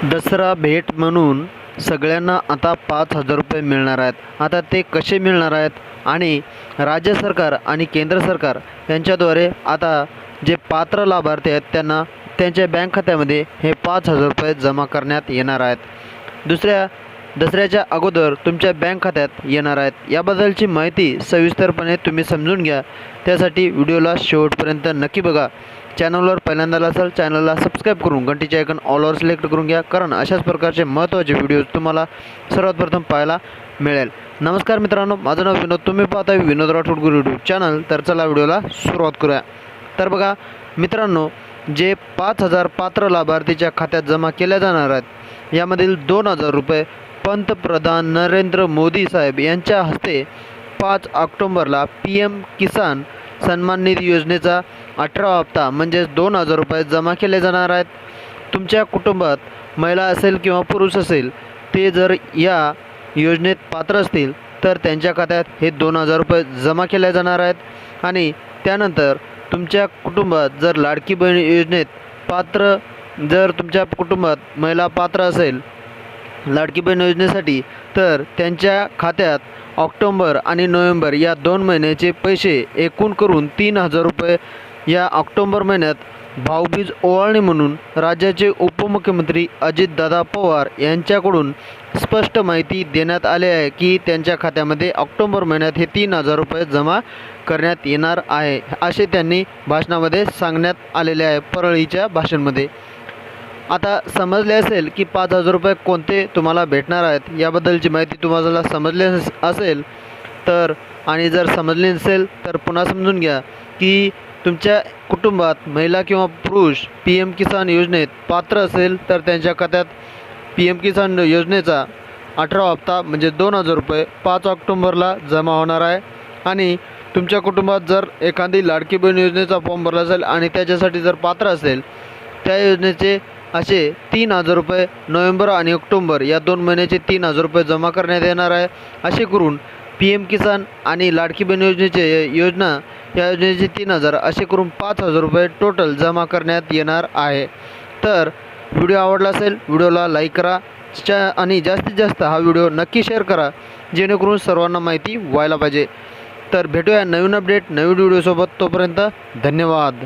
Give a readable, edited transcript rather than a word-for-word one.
दसरा भेट म्हणून सगळ्यांना आता 5,000 रुपये मिळणार आहेत. आता ते कसे मिळणार आहेत आणि राज्य सरकार आणि केंद्र सरकार यांच्याद्वारे आता जे पात्र लाभार्थी आहेत त्यांना त्यांच्या बँक खात्यामध्ये हे 5,000 रुपये जमा करण्यात येणार आहेत. दसऱ्याच्या अगोदर तुमच्या बँक खात्यात येणार आहेत. याबद्दलची माहिती सविस्तरपणे तुम्ही समजून घ्या. त्यासाठी व्हिडिओला शेवटपर्यंत नक्की बघा. चॅनलवर पहिल्यांदा असाल चॅनलला सबस्क्राईब करून घंटीचे आयकॉन ऑलवर सिलेक्ट करून घ्या, कारण अशाच प्रकारचे महत्त्वाचे व्हिडिओज तुम्हाला सर्वात प्रथम पाहायला मिळेल. नमस्कार मित्रांनो, माझं नाव विनोद, तुम्ही पाहताय विनोद राठोड गुरु यूट्यूब चॅनल. तर चला व्हिडिओला सुरुवात करूया. तर बघा मित्रांनो, जे 5,000 पात्र लाभार्थीच्या खात्यात जमा केल्या जाणार आहेत यामधील 2,000 रुपये पंतप्रधान नरेंद्र मोदी साहेब यांच्या हस्ते 5 ऑक्टोबरला PM किसान सन्मान निधी योजनेचा 18वा हप्ता म्हणजेच 2,000 रुपये जमा केले जाणार आहेत. तुमच्या कुटुंबात महिला असेल किंवा पुरुष असेल, ते जर या योजनेत पात्र असतील तर त्यांच्या खात्यात हे 2,000 रुपये जमा केले जाणार आहेत. आणि त्यानंतर तुमच्या कुटुंबात जर लाडकी बहीण योजनेत पात्र, जर तुमच्या कुटुंबात महिला पात्र असेल लाडकी बहीण योजनेसाठी, तर त्यांच्या खात्यात ऑक्टोबर आणि नोव्हेंबर या 2 महिन्याचे पैसे एकूण करून 3,000 रुपये या ऑक्टोबर महिन्यात भाऊबीज ओवाळणी म्हणून राज्याचे उपमुख्यमंत्री अजितदादा पवार यांच्याकडून स्पष्ट माहिती देण्यात आली आहे की त्यांच्या खात्यामध्ये ऑक्टोबर महिन्यात हे 3,000 रुपये जमा करण्यात येणार आहे, असे त्यांनी भाषणामध्ये सांगण्यात आलेले आहे, परळीच्या भाषणामध्ये. आता समजले असेल की 5,000 रुपये कोणते तुम्हाला भेटणार आहेत. याबद्दलची माहिती तुम्हाला समजली असेल तर, आणि जर समजली नसेल तर पुन्हा समजून घ्या की तुमच्या कुटुंबात महिला किंवा पुरुष PM किसान योजनेत पात्र असेल तर त्यांच्या खात्यात PM किसान योजनेचा 18वा हप्ता म्हणजे 2,000 रुपये 5 ऑक्टोबरला जमा होणार आहे. आणि तुमच्या कुटुंबात जर एखादी लाडकी बहीण योजनेचा फॉर्म भरला असेल आणि त्याच्यासाठी जर पात्र असेल, त्या योजनेचे असे 3,000 रुपये नोव्हेंबर आणि ऑक्टोबर या 2 महिन्याचे 3,000 रुपये जमा करण्यात येणार आहे. असे करून PM किसान आणि लाडकी बहीण या योजनेचे 3,000 असे करून 5,000 रुपये टोटल जमा करण्यात येणार आहे. तर व्हिडिओ आवडला असेल व्हिडिओला लाईक करा आणि जास्तीत जास्त हा व्हिडिओ नक्की शेअर करा, जेणेकरून सर्वांना माहिती व्हायला पाहिजे. तर भेटूया नवीन अपडेट नवीन व्हिडिओसोबत. तोपर्यंत धन्यवाद.